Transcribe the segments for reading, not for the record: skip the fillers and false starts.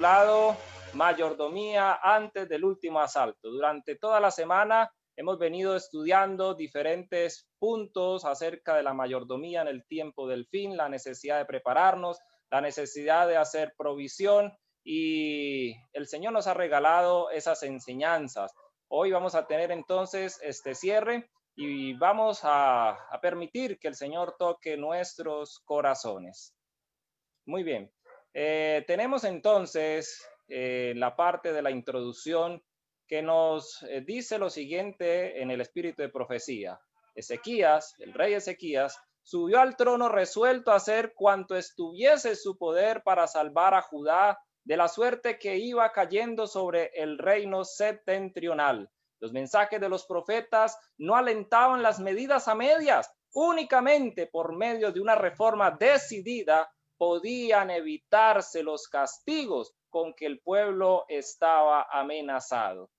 titulado Mayordomía antes del último asalto. Durante toda la semana hemos venido estudiando diferentes puntos acerca de la mayordomía en el tiempo del fin, la necesidad de prepararnos, la necesidad de hacer provisión, y el Señor nos ha regalado esas enseñanzas. Hoy vamos a tener entonces este cierre y vamos a permitir que el Señor toque nuestros corazones. Muy bien. Tenemos entonces la parte de la introducción que nos dice lo siguiente en el espíritu de profecía. Ezequías, el rey Ezequías, subió al trono resuelto a hacer cuanto estuviese en su poder para salvar a Judá de la suerte que iba cayendo sobre el reino septentrional. Los mensajes de los profetas no alentaban las medidas a medias. Únicamente por medio de una reforma decidida podían evitarse los castigos con que el pueblo estaba amenazado.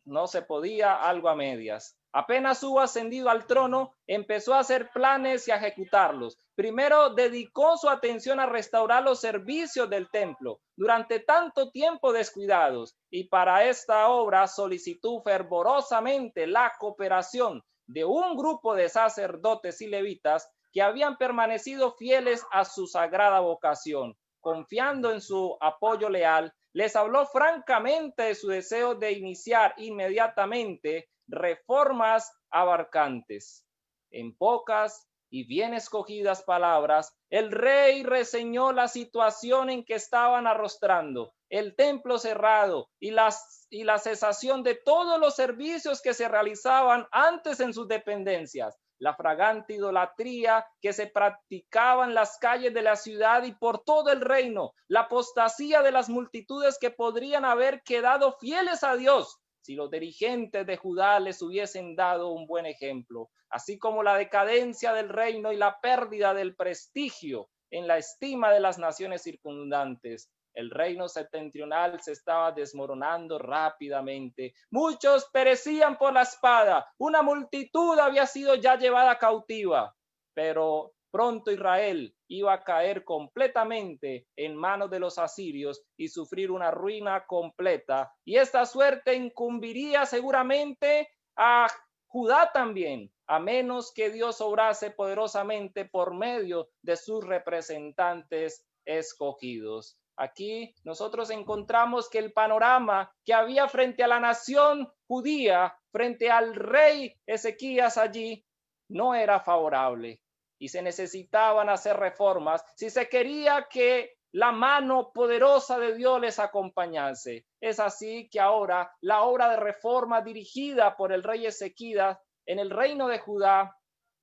No se podía algo a medias. Apenas hubo ascendido al trono, empezó a hacer planes y a ejecutarlos. Primero dedicó su atención a restaurar los servicios del templo, durante tanto tiempo descuidados, y para esta obra solicitó fervorosamente la cooperación de un grupo de sacerdotes y levitas que habían permanecido fieles a su sagrada vocación. Confiando en su apoyo leal, les habló francamente de su deseo de iniciar inmediatamente reformas abarcantes. En pocas y bien escogidas palabras, el rey reseñó la situación en que estaban arrostrando, el templo cerrado y la cesación de todos los servicios que se realizaban antes en sus dependencias, la fragante idolatría que se practicaba en las calles de la ciudad y por todo el reino, la apostasía de las multitudes que podrían haber quedado fieles a Dios si los dirigentes de Judá les hubiesen dado un buen ejemplo, así como la decadencia del reino y la pérdida del prestigio en la estima de las naciones circundantes. El reino septentrional se estaba desmoronando rápidamente. Muchos perecían por la espada. Una multitud había sido ya llevada cautiva. Pero pronto Israel iba a caer completamente en manos de los asirios y sufrir una ruina completa. Y esta suerte incumbiría seguramente a Judá también, a menos que Dios obrase poderosamente por medio de sus representantes escogidos. Aquí nosotros encontramos que el panorama que había frente a la nación judía, frente al rey Ezequías allí, no era favorable y se necesitaban hacer reformas si se quería que la mano poderosa de Dios les acompañase. Es así que ahora la obra de reforma dirigida por el rey Ezequías en el reino de Judá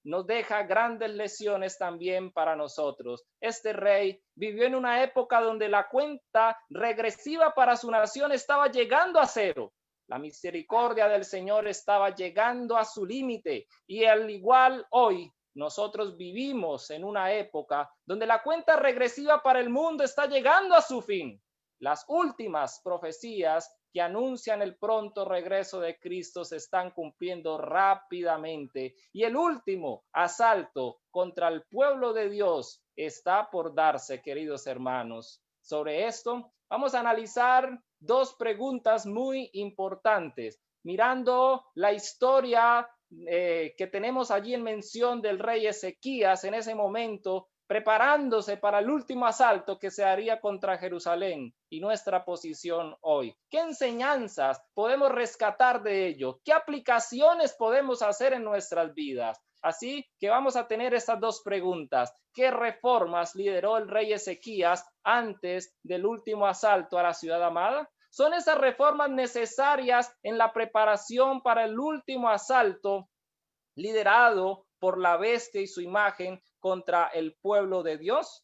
nos deja grandes lecciones también para nosotros. Este rey vivió en una época donde la cuenta regresiva para su nación estaba llegando a cero. La misericordia del Señor estaba llegando a su límite y al igual hoy nosotros vivimos en una época donde la cuenta regresiva para el mundo está llegando a su fin. Las últimas profecías que anuncian el pronto regreso de Cristo se están cumpliendo rápidamente y el último asalto contra el pueblo de Dios está por darse, queridos hermanos. Sobre esto vamos a analizar dos preguntas muy importantes, mirando la historia que tenemos allí en mención del rey Ezequías en ese momento, preparándose para el último asalto que se haría contra Jerusalén y nuestra posición hoy. ¿Qué enseñanzas podemos rescatar de ello? ¿Qué aplicaciones podemos hacer en nuestras vidas? Así que vamos a tener estas dos preguntas. ¿Qué reformas lideró el rey Ezequías antes del último asalto a la ciudad amada? ¿Son esas reformas necesarias en la preparación para el último asalto liderado por la bestia y su imagen contra el pueblo de Dios?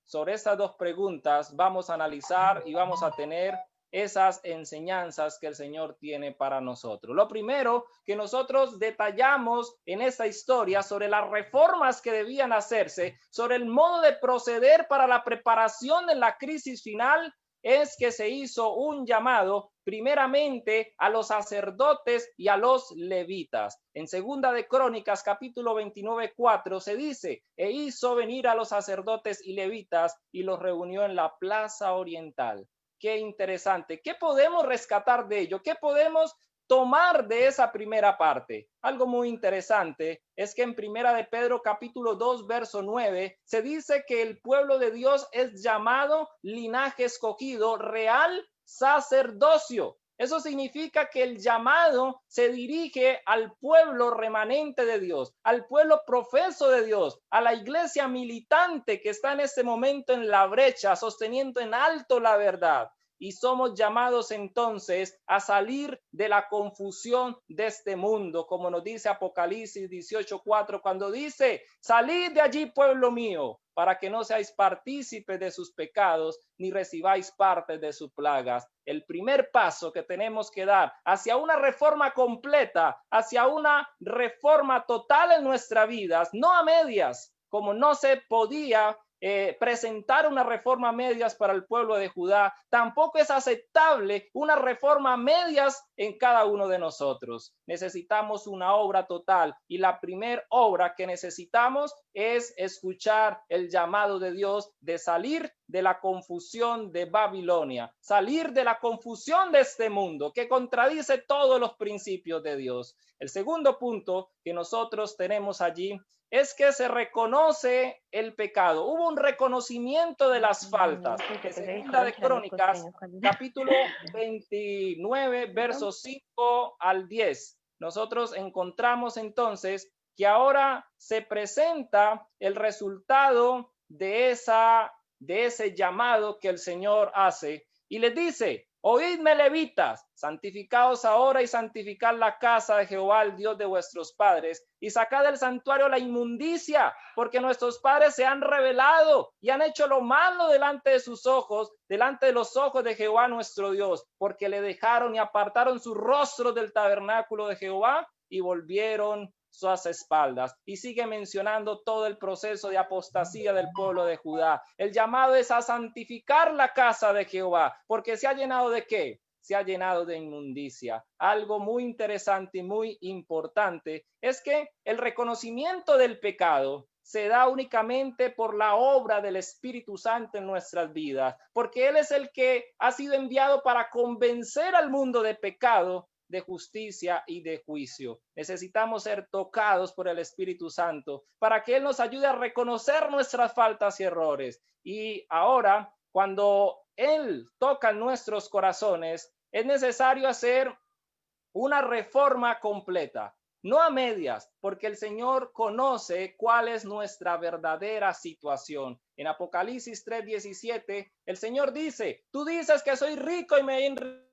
Sobre estas dos preguntas vamos a analizar y vamos a tener esas enseñanzas que el Señor tiene para nosotros. Lo primero que nosotros detallamos en esta historia sobre las reformas que debían hacerse, sobre el modo de proceder para la preparación de la crisis final, es que se hizo un llamado primeramente a los sacerdotes y a los levitas. En Segunda de Crónicas, capítulo 29:4, se dice: e hizo venir a los sacerdotes y levitas y los reunió en la plaza oriental. Qué interesante. ¿Qué podemos rescatar de ello? ¿Qué podemos tomar de esa primera parte? Algo muy interesante es que en Primera de Pedro capítulo 2 verso 9 se dice que el pueblo de Dios es llamado linaje escogido, real sacerdocio. Eso significa que el llamado se dirige al pueblo remanente de Dios, al pueblo profeso de Dios, a la iglesia militante que está en este momento en la brecha, sosteniendo en alto la verdad. Y somos llamados entonces a salir de la confusión de este mundo, como nos dice Apocalipsis 18:4, cuando dice: salid de allí, pueblo mío, para que no seáis partícipes de sus pecados, ni recibáis parte de sus plagas. El primer paso que tenemos que dar hacia una reforma completa, hacia una reforma total en nuestras vidas, no a medias, como no se podía presentar una reforma a medias para el pueblo de Judá, tampoco es aceptable una reforma a medias en cada uno de nosotros. Necesitamos una obra total, y la primera obra que necesitamos es escuchar el llamado de Dios de salir de la confusión de Babilonia, salir de la confusión de este mundo que contradice todos los principios de Dios. El segundo punto que nosotros tenemos allí es que se reconoce el pecado. Hubo un reconocimiento de las faltas. Segunda de Crónicas, capítulo 29, versos 5 al 10. Nosotros encontramos entonces que ahora se presenta el resultado de ese llamado que el Señor hace, y les dice: oídme, levitas, santificaos ahora y santificad la casa de Jehová, el Dios de vuestros padres, y sacad del santuario la inmundicia, porque nuestros padres se han rebelado y han hecho lo malo delante de sus ojos, delante de los ojos de Jehová nuestro Dios, porque le dejaron y apartaron su rostro del tabernáculo de Jehová y volvieron sus espaldas. Y sigue mencionando todo el proceso de apostasía del pueblo de Judá. El llamado es a santificar la casa de Jehová, porque se ha llenado ¿de qué? Se ha llenado de inmundicia. Algo muy interesante y muy importante es que el reconocimiento del pecado se da únicamente por la obra del Espíritu Santo en nuestras vidas, porque Él es el que ha sido enviado para convencer al mundo de pecado, de justicia y de juicio. Necesitamos ser tocados por el Espíritu Santo para que Él nos ayude a reconocer nuestras faltas y errores. Y ahora, cuando Él toca nuestros corazones, es necesario hacer una reforma completa, no a medias, porque el Señor conoce cuál es nuestra verdadera situación. En Apocalipsis 3:17, el Señor dice: tú dices que soy rico y me he enriquecido.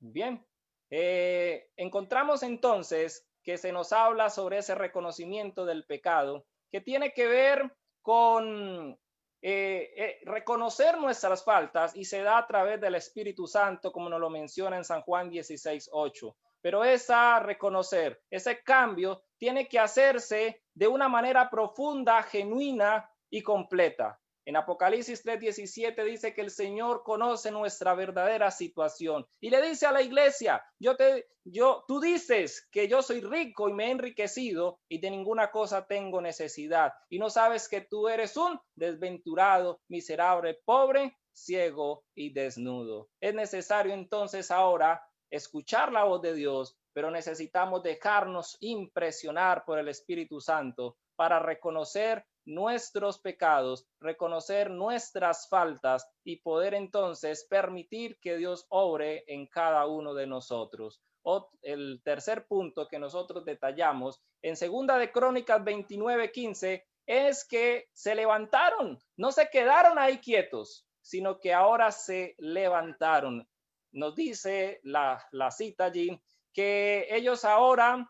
Bien, encontramos entonces que se nos habla sobre ese reconocimiento del pecado, que tiene que ver con reconocer nuestras faltas, y se da a través del Espíritu Santo, como nos lo menciona en San Juan 16:8. Pero reconocer, ese cambio tiene que hacerse de una manera profunda, genuina y completa. En Apocalipsis 3:17 dice que el Señor conoce nuestra verdadera situación y le dice a la iglesia: tú dices que yo soy rico y me he enriquecido y de ninguna cosa tengo necesidad, y no sabes que tú eres un desventurado, miserable, pobre, ciego y desnudo. Es necesario entonces ahora escuchar la voz de Dios, pero necesitamos dejarnos impresionar por el Espíritu Santo para reconocer nuestros pecados, reconocer nuestras faltas y poder entonces permitir que Dios obre en cada uno de nosotros. El tercer punto que nosotros detallamos en Segunda de Crónicas 29:15 es que se levantaron, no se quedaron ahí quietos, sino que ahora se levantaron. Nos dice la cita allí que ellos ahora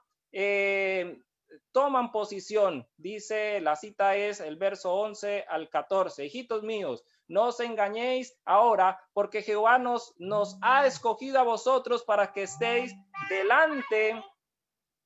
toman posición. Dice, la cita es el verso 11 al 14. Hijitos míos, no os engañéis ahora, porque Jehová nos ha escogido a vosotros para que estéis delante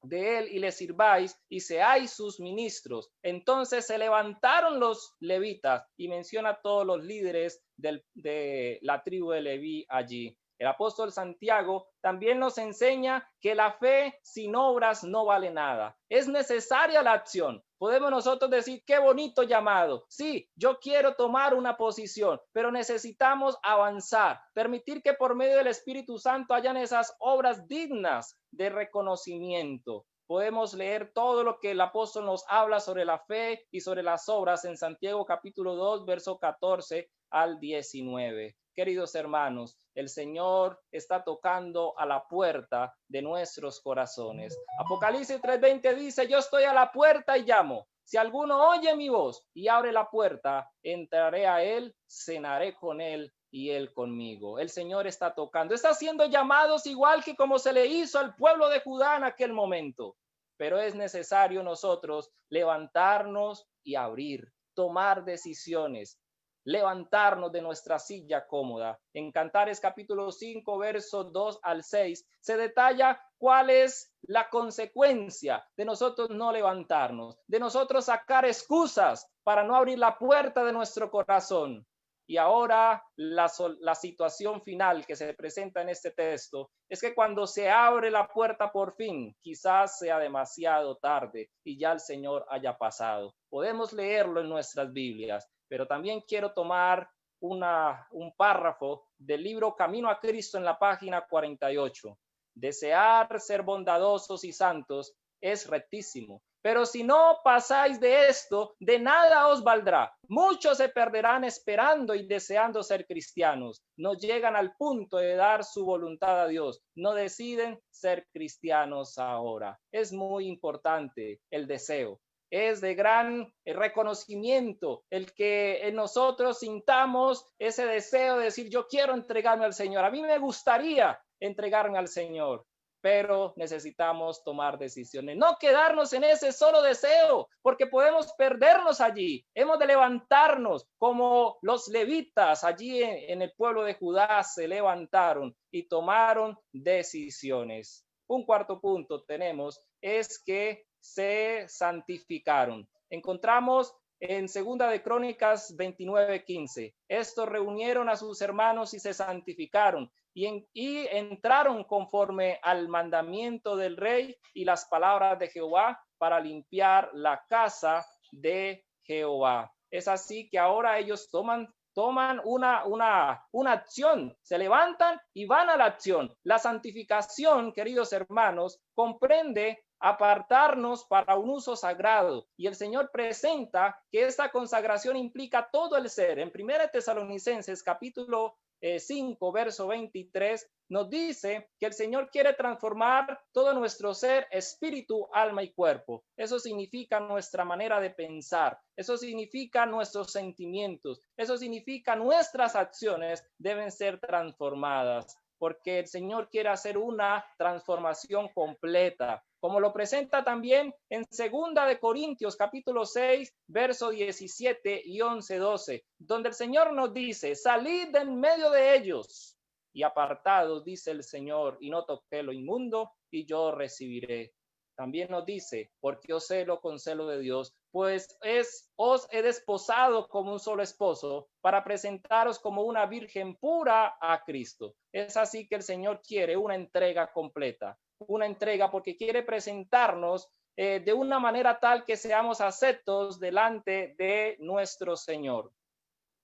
de él y le sirváis y seáis sus ministros. Entonces se levantaron los levitas y menciona a todos los líderes de la tribu de Leví allí. El apóstol Santiago también nos enseña que la fe sin obras no vale nada. Es necesaria la acción. Podemos nosotros decir, qué bonito llamado. Sí, yo quiero tomar una posición, pero necesitamos avanzar, permitir que por medio del Espíritu Santo hayan esas obras dignas de reconocimiento. Podemos leer todo lo que el apóstol nos habla sobre la fe y sobre las obras en Santiago capítulo 2, verso 14 al 19. Queridos hermanos, el Señor está tocando a la puerta de nuestros corazones. Apocalipsis 3:20 dice, yo estoy a la puerta y llamo. Si alguno oye mi voz y abre la puerta, entraré a él, cenaré con él y él conmigo. El Señor está tocando, está haciendo llamados igual que como se le hizo al pueblo de Judá en aquel momento. Pero es necesario nosotros levantarnos y abrir, tomar decisiones, levantarnos de nuestra silla cómoda. En Cantares capítulo 5, versos 2 al 6, se detalla cuál es la consecuencia de nosotros no levantarnos, de nosotros sacar excusas para no abrir la puerta de nuestro corazón. Y ahora la situación final que se presenta en este texto es que cuando se abre la puerta por fin, quizás sea demasiado tarde y ya el Señor haya pasado. Podemos leerlo en nuestras Biblias, pero también quiero tomar un párrafo del libro Camino a Cristo en la página 48. Desear ser bondadosos y santos es rectísimo, pero si no pasáis de esto, de nada os valdrá. Muchos se perderán esperando y deseando ser cristianos. No llegan al punto de dar su voluntad a Dios. No deciden ser cristianos ahora. Es muy importante el deseo. Es de gran reconocimiento el que en nosotros sintamos ese deseo de decir, yo quiero entregarme al Señor. A mí me gustaría entregarme al Señor, pero necesitamos tomar decisiones. No quedarnos en ese solo deseo, porque podemos perdernos allí. Hemos de levantarnos como los levitas allí en el pueblo de Judá se levantaron y tomaron decisiones. Un cuarto punto tenemos es que se santificaron. Encontramos en Segunda de Crónicas 29:15. Estos reunieron a sus hermanos y se santificaron y entraron conforme al mandamiento del rey y las palabras de Jehová para limpiar la casa de Jehová. Es así que ahora ellos toman una acción, se levantan y van a la acción. La santificación, queridos hermanos, comprende apartarnos para un uso sagrado, y el Señor presenta que esta consagración implica todo el ser. En 1 Tesalonicenses capítulo 5, verso 23, nos dice que el Señor quiere transformar todo nuestro ser, espíritu, alma y cuerpo. Eso significa nuestra manera de pensar, eso significa nuestros sentimientos, eso significa nuestras acciones deben ser transformadas, porque el Señor quiere hacer una transformación completa, como lo presenta también en Segunda de Corintios capítulo 6, verso 17 y 11-12, donde el Señor nos dice, salid de en medio de ellos y apartados, dice el Señor, y no toqué lo inmundo, y yo recibiré. También nos dice, porque os celo con celo de Dios, pues os he desposado como un solo esposo para presentaros como una virgen pura a Cristo. Es así que el Señor quiere una entrega completa, una entrega porque quiere presentarnos de una manera tal que seamos aceptos delante de nuestro Señor.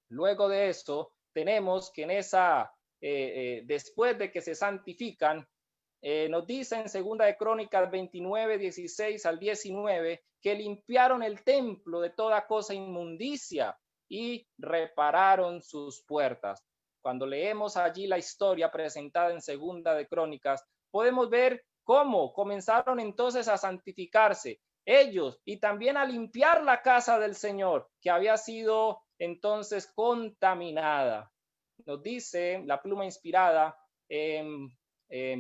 Luego de eso, tenemos que en esa, después de que se santifican, nos dice en Segunda de Crónicas 29, 16 al 19, que limpiaron el templo de toda cosa inmundicia y repararon sus puertas. Cuando leemos allí la historia presentada en Segunda de Crónicas, podemos ver cómo comenzaron entonces a santificarse ellos y también a limpiar la casa del Señor, que había sido entonces contaminada. Nos dice la pluma inspirada en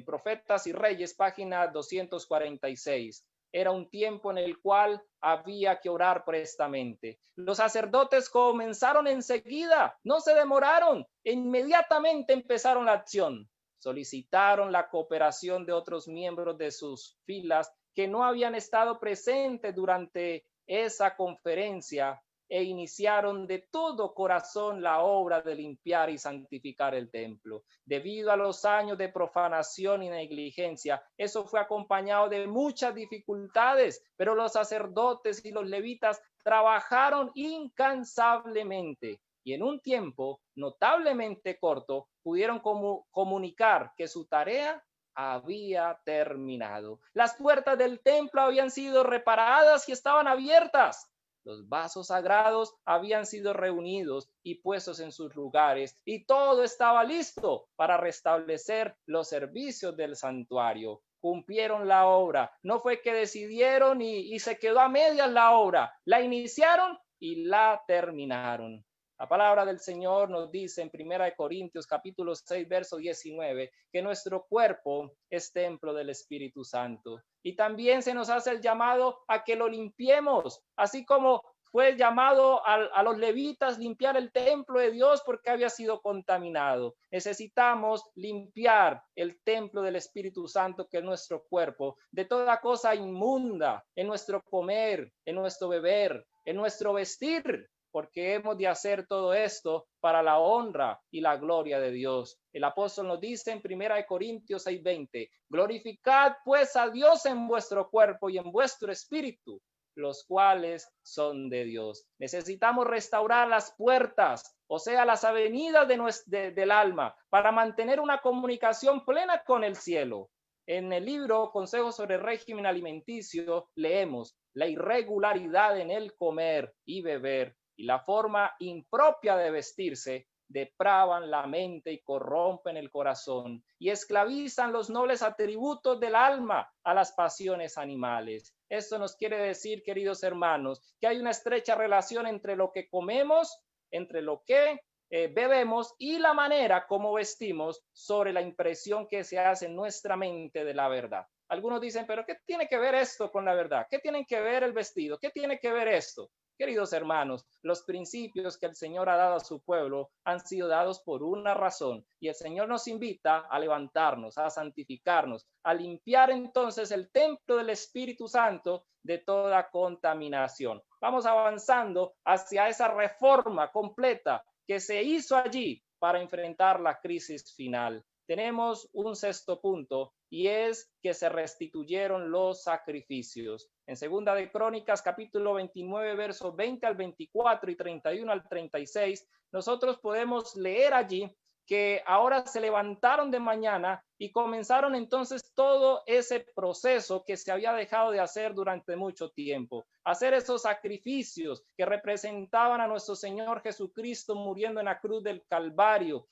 Profetas y Reyes, página 246. Era un tiempo en el cual había que orar prestamente. Los sacerdotes comenzaron enseguida, no se demoraron, inmediatamente empezaron la acción. Solicitaron la cooperación de otros miembros de sus filas que no habían estado presentes durante esa conferencia e iniciaron de todo corazón la obra de limpiar y santificar el templo. Debido a los años de profanación y negligencia, eso fue acompañado de muchas dificultades, pero los sacerdotes y los levitas trabajaron incansablemente y en un tiempo notablemente corto pudieron comunicar que su tarea había terminado. Las puertas del templo habían sido reparadas y estaban abiertas. Los vasos sagrados habían sido reunidos y puestos en sus lugares y todo estaba listo para restablecer los servicios del santuario. Cumplieron la obra. No fue que decidieron y se quedó a medias la obra. La iniciaron y la terminaron. La palabra del Señor nos dice en 1 Corintios capítulo 6, verso 19, que nuestro cuerpo es templo del Espíritu Santo. Y también se nos hace el llamado a que lo limpiemos, así como fue llamado a los levitas limpiar el templo de Dios porque había sido contaminado. Necesitamos limpiar el templo del Espíritu Santo, que es nuestro cuerpo, de toda cosa inmunda en nuestro comer, en nuestro beber, en nuestro vestir, porque hemos de hacer todo esto para la honra y la gloria de Dios. El apóstol nos dice en 1 Corintios 6:20, glorificad pues a Dios en vuestro cuerpo y en vuestro espíritu, los cuales son de Dios. Necesitamos restaurar las puertas, o sea, las avenidas del alma, para mantener una comunicación plena con el cielo. En el libro Consejos sobre el régimen alimenticio leemos: la irregularidad en el comer y beber y la forma impropia de vestirse depravan la mente y corrompen el corazón y esclavizan los nobles atributos del alma a las pasiones animales. Esto nos quiere decir, queridos hermanos, que hay una estrecha relación entre lo que comemos, entre lo que bebemos y la manera como vestimos sobre la impresión que se hace en nuestra mente de la verdad. Algunos dicen, pero ¿qué tiene que ver esto con la verdad? ¿Qué tiene que ver el vestido? ¿Qué tiene que ver esto? Queridos hermanos, los principios que el Señor ha dado a su pueblo han sido dados por una razón y el Señor nos invita a levantarnos, a santificarnos, a limpiar entonces el templo del Espíritu Santo de toda contaminación. Vamos avanzando hacia esa reforma completa que se hizo allí para enfrentar la crisis final. Tenemos un sexto punto y es que se restituyeron los sacrificios. En Segunda de Crónicas, capítulo 29, versos 20 al 24 y 31 al 36, nosotros podemos leer allí que ahora se levantaron de mañana y comenzaron entonces todo ese proceso que se había dejado de hacer durante mucho tiempo. Hacer esos sacrificios que representaban a nuestro Señor Jesucristo muriendo en la cruz del Calvario,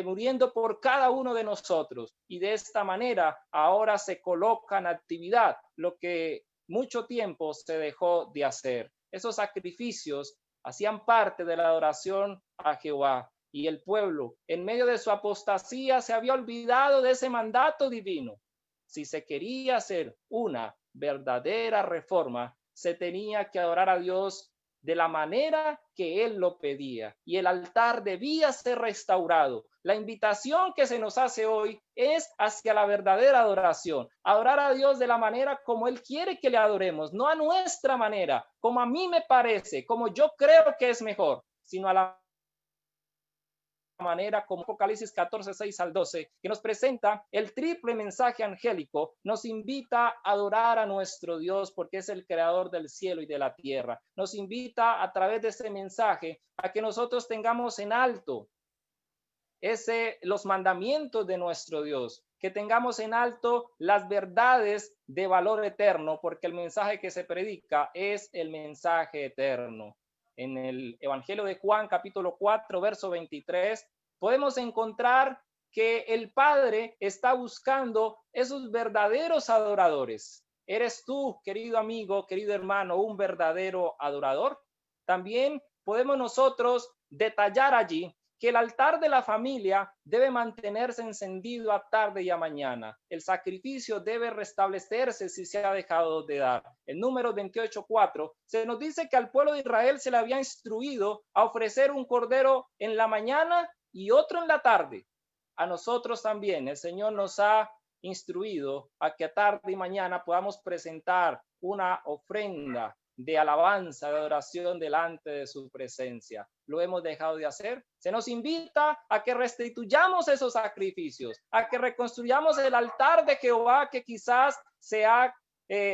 muriendo por cada uno de nosotros. Y de esta manera ahora se coloca en actividad lo que mucho tiempo se dejó de hacer. Esos sacrificios hacían parte de la adoración a Jehová. Y el pueblo, en medio de su apostasía, se había olvidado de ese mandato divino. Si se quería hacer una verdadera reforma, se tenía que adorar a Dios de la manera que Él lo pedía, y el altar debía ser restaurado. La invitación que se nos hace hoy es hacia la verdadera adoración, adorar a Dios de la manera como Él quiere que le adoremos, no a nuestra manera, como a mí me parece, como yo creo que es mejor, sino a la manera como Apocalipsis 14, 6 al 12, que nos presenta el triple mensaje angélico, nos invita a adorar a nuestro Dios porque es el creador del cielo y de la tierra. Nos invita a través de ese mensaje a que nosotros tengamos en alto los mandamientos de nuestro Dios, que tengamos en alto las verdades de valor eterno, porque el mensaje que se predica es el mensaje eterno. En el Evangelio de Juan, capítulo 4, verso 23, podemos encontrar que el Padre está buscando esos verdaderos adoradores. ¿Eres tú, querido amigo, querido hermano, un verdadero adorador? También podemos nosotros detallar allí que el altar de la familia debe mantenerse encendido a tarde y a mañana. El sacrificio debe restablecerse si se ha dejado de dar. En Números 28:4 se nos dice que al pueblo de Israel se le había instruido a ofrecer un cordero en la mañana y otro en la tarde. A nosotros también el Señor nos ha instruido a que tarde y mañana podamos presentar una ofrenda de alabanza, de adoración delante de su presencia. ¿Lo hemos dejado de hacer? Se nos invita a que restituyamos esos sacrificios, a que reconstruyamos el altar de Jehová que quizás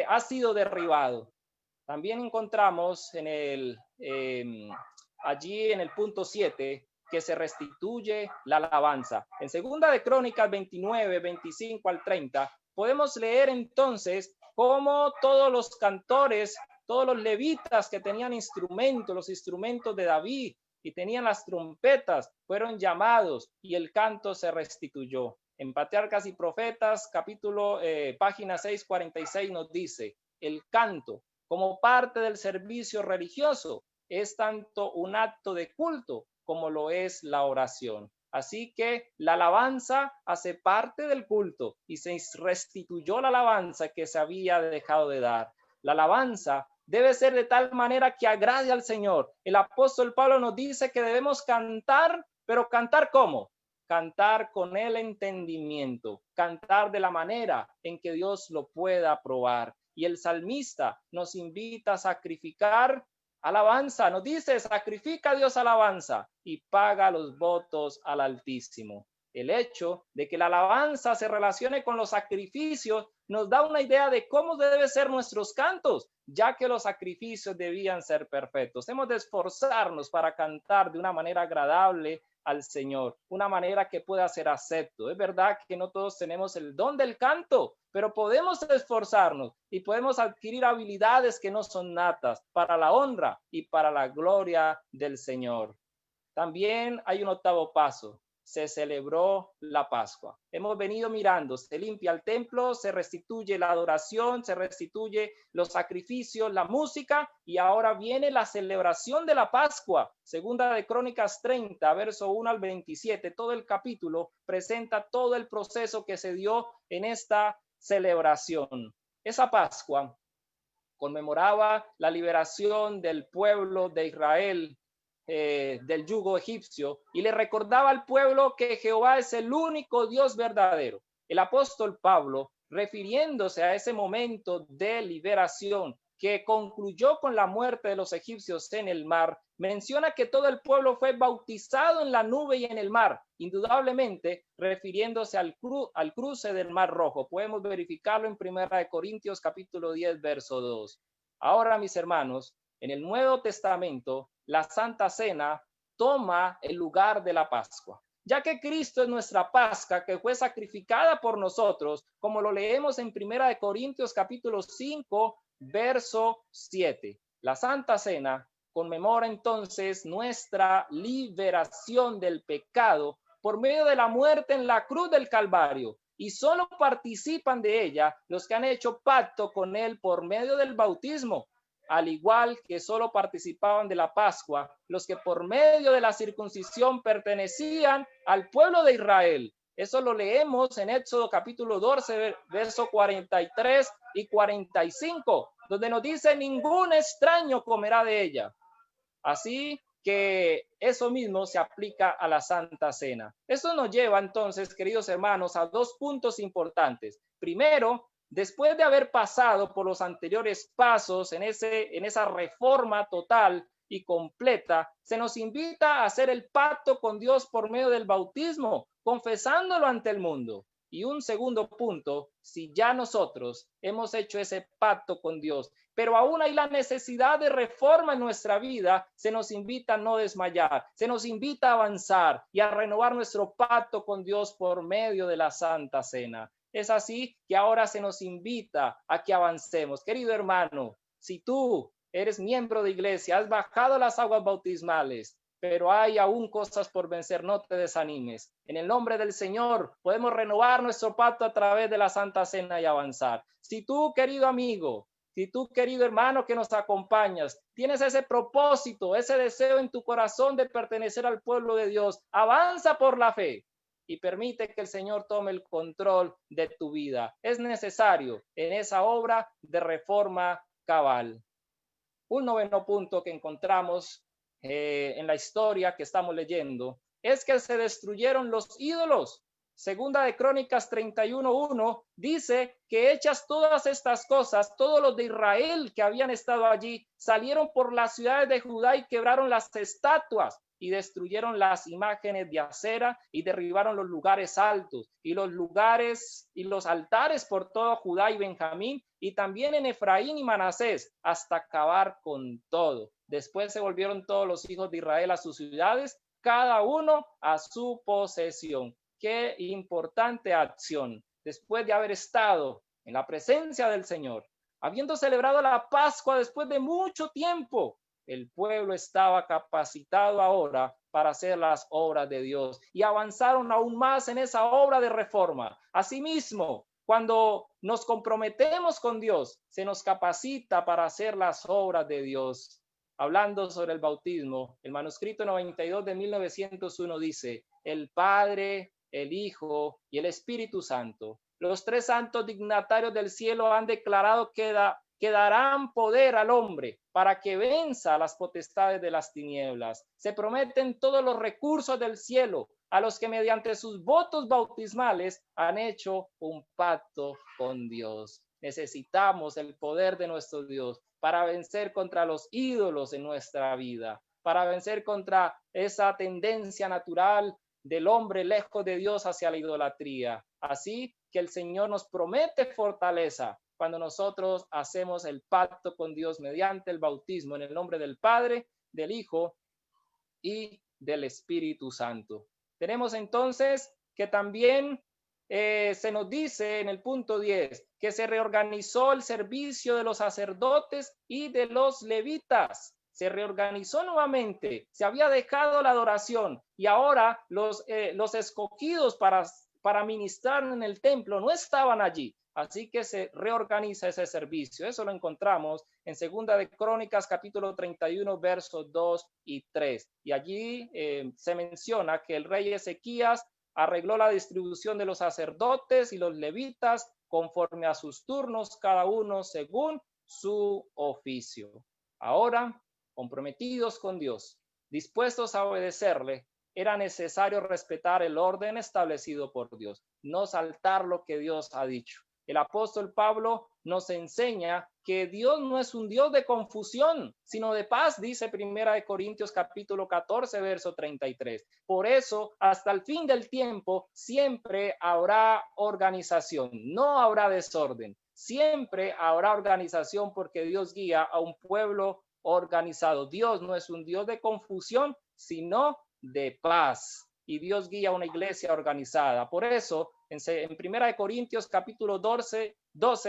ha sido derribado. También encontramos allí en el punto 7 que se restituye la alabanza. En segunda de Crónicas 29, 25 al 30, podemos leer entonces cómo todos los cantores, todos los levitas que tenían instrumentos, los instrumentos de David y tenían las trompetas, fueron llamados y el canto se restituyó. En Patriarcas y Profetas, página 646 nos dice, el canto como parte del servicio religioso es tanto un acto de culto como lo es la oración. Así que la alabanza hace parte del culto y se restituyó la alabanza que se había dejado de dar. La alabanza debe ser de tal manera que agrade al Señor. El apóstol Pablo nos dice que debemos cantar, pero ¿cantar cómo? Cantar con el entendimiento, cantar de la manera en que Dios lo pueda aprobar. Y el salmista nos invita a sacrificar alabanza, nos dice, sacrifica a Dios alabanza y paga los votos al Altísimo. El hecho de que la alabanza se relacione con los sacrificios nos da una idea de cómo deben ser nuestros cantos, ya que los sacrificios debían ser perfectos. Hemos de esforzarnos para cantar de una manera agradable al Señor, una manera que pueda ser acepto. Es verdad que no todos tenemos el don del canto, pero podemos esforzarnos y podemos adquirir habilidades que no son natas para la honra y para la gloria del Señor. También hay un octavo paso. Se celebró la Pascua. Hemos venido mirando, se limpia el templo, se restituye la adoración, se restituye los sacrificios, la música, y ahora viene la celebración de la Pascua. Segunda de Crónicas 30, verso 1 al 27, todo el capítulo presenta todo el proceso que se dio en esta celebración. Esa Pascua conmemoraba la liberación del pueblo de Israel del yugo egipcio y le recordaba al pueblo que Jehová es el único Dios verdadero. El apóstol Pablo, refiriéndose a ese momento de liberación que concluyó con la muerte de los egipcios en el mar, menciona que todo el pueblo fue bautizado en la nube y en el mar, indudablemente refiriéndose al cruce del Mar Rojo. Podemos verificarlo en 1 Corintios capítulo 10, verso 2. Ahora, mis hermanos, en el Nuevo Testamento, la Santa Cena toma el lugar de la Pascua, ya que Cristo es nuestra Pascua que fue sacrificada por nosotros, como lo leemos en 1 Corintios capítulo 5, verso 7. La Santa Cena conmemora entonces nuestra liberación del pecado por medio de la muerte en la cruz del Calvario, y solo participan de ella los que han hecho pacto con él por medio del bautismo, al igual que solo participaban de la Pascua los que por medio de la circuncisión pertenecían al pueblo de Israel. Eso lo leemos en Éxodo capítulo 12, verso 43 y 45, donde nos dice, ningún extraño comerá de ella. Así que eso mismo se aplica a la Santa Cena. Esto nos lleva entonces, queridos hermanos, a dos puntos importantes. Primero, después de haber pasado por los anteriores pasos en esa reforma total y completa, se nos invita a hacer el pacto con Dios por medio del bautismo, confesándolo ante el mundo. Y un segundo punto, si ya nosotros hemos hecho ese pacto con Dios, pero aún hay la necesidad de reforma en nuestra vida, se nos invita a no desmayar, se nos invita a avanzar y a renovar nuestro pacto con Dios por medio de la Santa Cena. Es así que ahora se nos invita a que avancemos. Querido hermano, si tú eres miembro de iglesia, has bajado las aguas bautismales, pero hay aún cosas por vencer, no te desanimes. En el nombre del Señor podemos renovar nuestro pacto a través de la Santa Cena y avanzar. Si tú, querido amigo, si tú, querido hermano que nos acompañas, tienes ese propósito, ese deseo en tu corazón de pertenecer al pueblo de Dios, avanza por la fe y permite que el Señor tome el control de tu vida. Es necesario en esa obra de reforma cabal. Un noveno punto que encontramos en la historia que estamos leyendo es que se destruyeron los ídolos. Segunda de Crónicas 31:1 dice que hechas todas estas cosas, todos los de Israel que habían estado allí salieron por las ciudades de Judá y quebraron las estatuas y destruyeron las imágenes de acera y derribaron los lugares altos y los lugares y los altares por todo Judá y Benjamín y también en Efraín y Manasés hasta acabar con todo. Después se volvieron todos los hijos de Israel a sus ciudades, cada uno a su posesión. Qué importante acción. Después de haber estado en la presencia del Señor, habiendo celebrado la Pascua después de mucho tiempo, el pueblo estaba capacitado ahora para hacer las obras de Dios y avanzaron aún más en esa obra de reforma. Asimismo, cuando nos comprometemos con Dios, se nos capacita para hacer las obras de Dios. Hablando sobre el bautismo, el manuscrito 92 de 1901 dice: el Padre, el Hijo y el Espíritu Santo, los tres santos dignatarios del cielo han declarado que darán poder al hombre para que venza las potestades de las tinieblas. Se prometen todos los recursos del cielo a los que mediante sus votos bautismales han hecho un pacto con Dios. Necesitamos el poder de nuestro Dios para vencer contra los ídolos en nuestra vida, para vencer contra esa tendencia natural del hombre lejos de Dios hacia la idolatría. Así que el Señor nos promete fortaleza cuando nosotros hacemos el pacto con Dios mediante el bautismo en el nombre del Padre, del Hijo y del Espíritu Santo. Tenemos entonces que también se nos dice en el punto 10 que se reorganizó el servicio de los sacerdotes y de los levitas. Se reorganizó nuevamente, se había dejado la adoración y ahora los escogidos para ministrar en el templo no estaban allí. Así que se reorganiza ese servicio. Eso lo encontramos en Segunda de Crónicas, capítulo 31, versos 2 y 3. Y allí se menciona que el rey Ezequías arregló la distribución de los sacerdotes y los levitas conforme a sus turnos, cada uno según su oficio. Ahora, comprometidos con Dios, dispuestos a obedecerle, era necesario respetar el orden establecido por Dios, no saltar lo que Dios ha dicho. El apóstol Pablo nos enseña que Dios no es un Dios de confusión, sino de paz, dice Primera de Corintios capítulo 14, verso 33. Por eso, hasta el fin del tiempo, siempre habrá organización, no habrá desorden. Siempre habrá organización porque Dios guía a un pueblo organizado. Dios no es un Dios de confusión, sino de paz. Y Dios guía a una iglesia organizada. Por eso, en Primera de Corintios capítulo 12,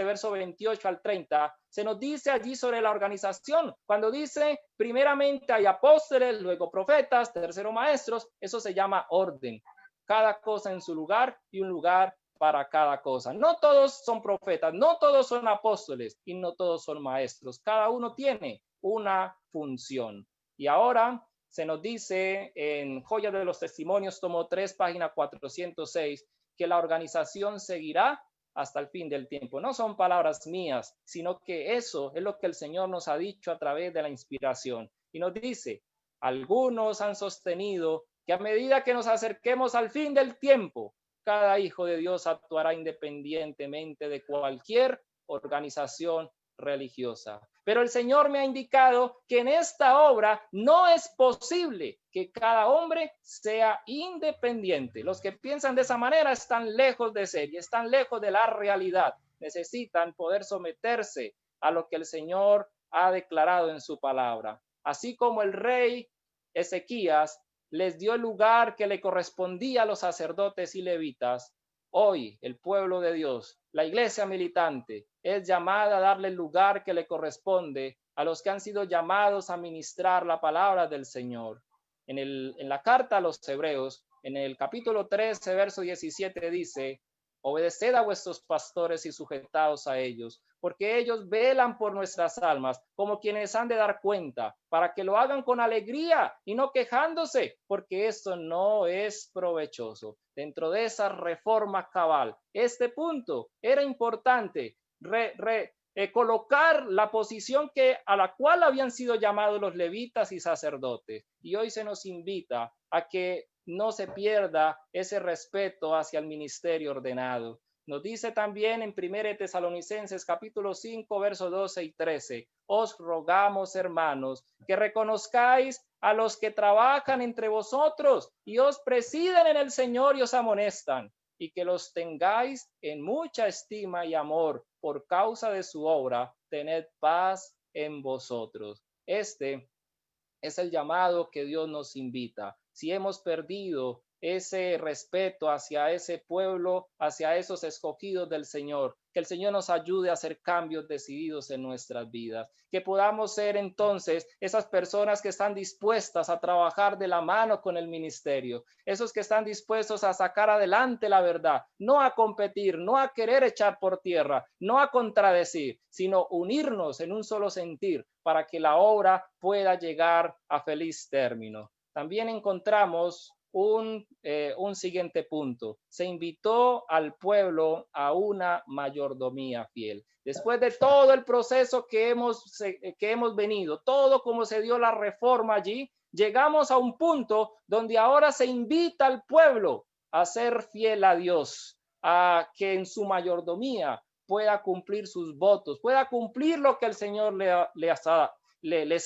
verso 28 al 30, se nos dice allí sobre la organización. Cuando dice, primeramente hay apóstoles, luego profetas, tercero maestros, eso se llama orden. Cada cosa en su lugar y un lugar para cada cosa. No todos son profetas, no todos son apóstoles y no todos son maestros. Cada uno tiene una función. Y ahora se nos dice en Joya de los Testimonios, tomo 3, página 406, que la organización seguirá hasta el fin del tiempo. No son palabras mías, sino que eso es lo que el Señor nos ha dicho a través de la inspiración. Y nos dice, algunos han sostenido que a medida que nos acerquemos al fin del tiempo, cada hijo de Dios actuará independientemente de cualquier organización religiosa. Pero el Señor me ha indicado que en esta obra no es posible que cada hombre sea independiente. Los que piensan de esa manera están lejos de ser y están lejos de la realidad. Necesitan poder someterse a lo que el Señor ha declarado en su palabra. Así como el rey Ezequías les dio el lugar que le correspondía a los sacerdotes y levitas, hoy el pueblo de Dios, la iglesia militante, es llamada a darle el lugar que le corresponde a los que han sido llamados a ministrar la palabra del Señor. En la carta a los Hebreos, en el capítulo 13, verso 17 dice, obedeced a vuestros pastores y sujetaos a ellos, porque ellos velan por nuestras almas como quienes han de dar cuenta, para que lo hagan con alegría y no quejándose, porque esto no es provechoso. Dentro de esa reforma cabal, este punto era importante, colocar la posición a la cual habían sido llamados los levitas y sacerdotes. Y hoy se nos invita a que no se pierda ese respeto hacia el ministerio ordenado. Nos dice también en 1 Tesalonicenses capítulo 5, versos 12 y 13, os rogamos, hermanos, que reconozcáis a los que trabajan entre vosotros y os presiden en el Señor y os amonestan, y que los tengáis en mucha estima y amor por causa de su obra, tened paz en vosotros. Este es el llamado que Dios nos invita. Si hemos perdido ese respeto hacia ese pueblo, hacia esos escogidos del Señor, que el Señor nos ayude a hacer cambios decididos en nuestras vidas, que podamos ser entonces esas personas que están dispuestas a trabajar de la mano con el ministerio, esos que están dispuestos a sacar adelante la verdad, no a competir, no a querer echar por tierra, no a contradecir, sino unirnos en un solo sentir para que la obra pueda llegar a feliz término. También encontramos un siguiente punto. Se invitó al pueblo a una mayordomía fiel. Después de todo el proceso que hemos venido, todo como se dio la reforma allí, llegamos a un punto donde ahora se invita al pueblo a ser fiel a Dios, a que en su mayordomía pueda cumplir sus votos, pueda cumplir lo que el Señor les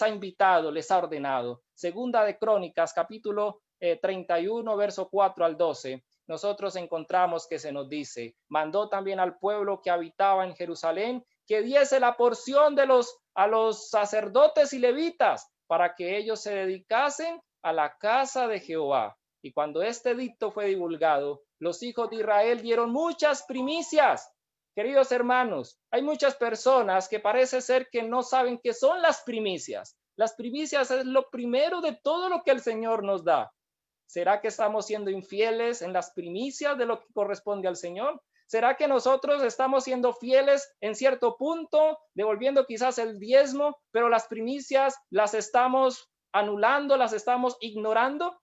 ha invitado, les ha ordenado. Segunda de Crónicas, capítulo 31, verso 4 al 12, nosotros encontramos que se nos dice, mandó también al pueblo que habitaba en Jerusalén que diese la porción a los sacerdotes y levitas para que ellos se dedicasen a la casa de Jehová. Y cuando este edicto fue divulgado, los hijos de Israel dieron muchas primicias. Queridos hermanos, hay muchas personas que parece ser que no saben qué son las primicias. Las primicias es lo primero de todo lo que el Señor nos da. ¿Será que estamos siendo infieles en las primicias de lo que corresponde al Señor? ¿Será que nosotros estamos siendo fieles en cierto punto, devolviendo quizás el diezmo, pero las primicias las estamos anulando, las estamos ignorando?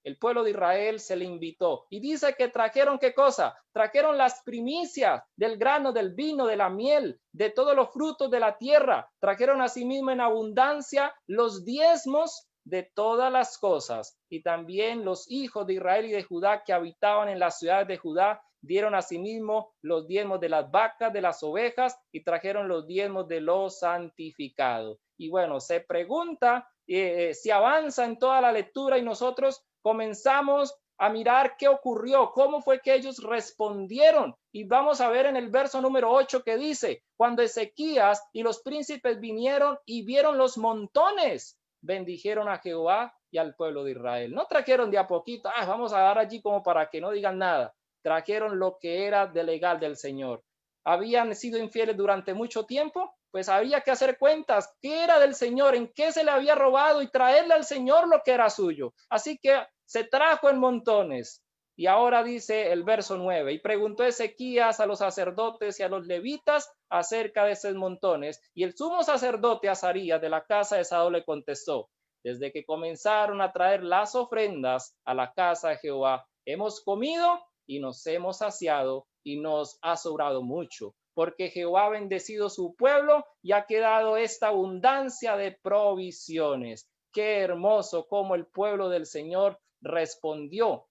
El pueblo de Israel se le invitó y dice que trajeron ¿qué cosa? Trajeron las primicias del grano, del vino, de la miel, de todos los frutos de la tierra. Trajeron asimismo en abundancia los diezmos de todas las cosas. Y también los hijos de Israel y de Judá que habitaban en las ciudades de Judá dieron asimismo los diezmos de las vacas, de las ovejas y trajeron los diezmos de los santificados. Y bueno, se pregunta si avanza en toda la lectura y nosotros comenzamos a mirar qué ocurrió, cómo fue que ellos respondieron. Y vamos a ver en el verso número 8 que dice, cuando Ezequías y los príncipes vinieron y vieron los montones, bendijeron a Jehová y al pueblo de Israel. No trajeron de a poquito, vamos a dar allí como para que no digan nada. Trajeron lo que era de legal del Señor. Habían sido infieles durante mucho tiempo, pues había que hacer cuentas, qué era del Señor, en qué se le había robado y traerle al Señor lo que era suyo. Así que se trajo en montones. Y ahora dice el verso 9, y preguntó Ezequías a los sacerdotes y a los levitas acerca de esos montones, y el sumo sacerdote Azarías de la casa de Sadoc le contestó, desde que comenzaron a traer las ofrendas a la casa de Jehová, hemos comido y nos hemos saciado y nos ha sobrado mucho, porque Jehová ha bendecido su pueblo y ha quedado esta abundancia de provisiones. Qué hermoso cómo el pueblo del Señor respondió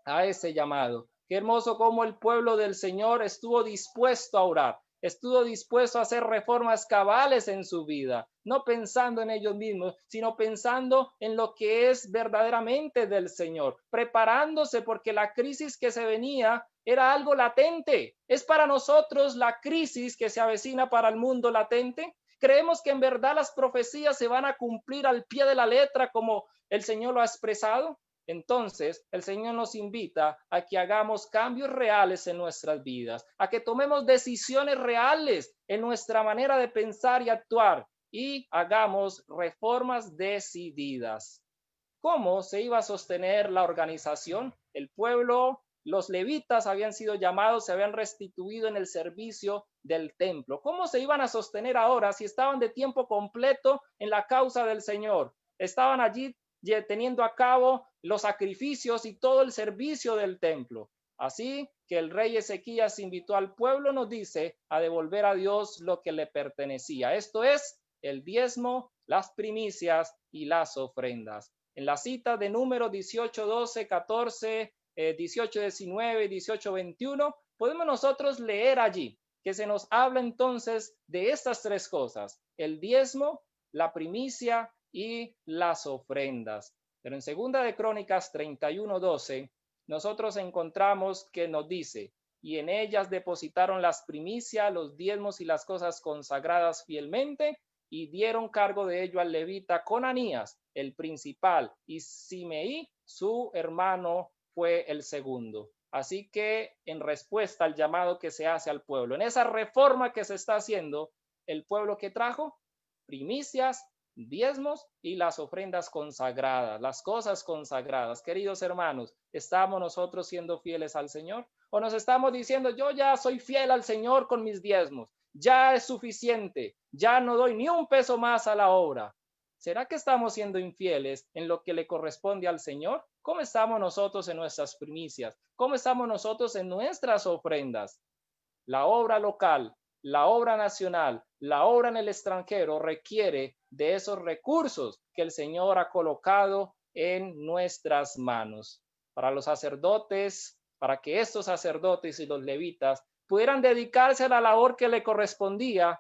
a ese llamado. Qué hermoso cómo el pueblo del Señor estuvo dispuesto a orar, estuvo dispuesto a hacer reformas cabales en su vida, no pensando en ellos mismos, sino pensando en lo que es verdaderamente del Señor, preparándose porque la crisis que se venía era algo latente. ¿Es para nosotros la crisis que se avecina para el mundo latente? ¿Creemos que en verdad las profecías se van a cumplir al pie de la letra como el Señor lo ha expresado? Entonces, el Señor nos invita a que hagamos cambios reales en nuestras vidas, a que tomemos decisiones reales en nuestra manera de pensar y actuar y hagamos reformas decididas. ¿Cómo se iba a sostener la organización? El pueblo, los levitas habían sido llamados, se habían restituido en el servicio del templo. ¿Cómo se iban a sostener ahora si estaban de tiempo completo en la causa del Señor? Estaban allí teniendo a cabo los sacrificios y todo el servicio del templo. Así que el rey Ezequías invitó al pueblo, nos dice, a devolver a Dios lo que le pertenecía. Esto es el diezmo, las primicias y las ofrendas. En la cita de Números 18, 12, 14, 18, 19, 18, 21, podemos nosotros leer allí que se nos habla entonces de estas tres cosas: el diezmo, la primicia y las ofrendas. Pero en Segunda de Crónicas 31, 12, nosotros encontramos que nos dice: y en ellas depositaron las primicias, los diezmos y las cosas consagradas fielmente, y dieron cargo de ello al levita Conanías, el principal, y Simeí, su hermano, fue el segundo. Así que en respuesta al llamado que se hace al pueblo, en esa reforma que se está haciendo, el pueblo que trajo primicias, diezmos y las ofrendas consagradas, las cosas consagradas. Queridos hermanos, ¿estamos nosotros siendo fieles al Señor? ¿O nos estamos diciendo, yo ya soy fiel al Señor con mis diezmos, ya es suficiente, ya no doy ni un peso más a la obra? ¿Será que estamos siendo infieles en lo que le corresponde al Señor? ¿Cómo estamos nosotros en nuestras primicias? ¿Cómo estamos nosotros en nuestras ofrendas? La obra local, la obra nacional, la obra en el extranjero requiere de esos recursos que el Señor ha colocado en nuestras manos. Para los sacerdotes, para que estos sacerdotes y los levitas pudieran dedicarse a la labor que le correspondía,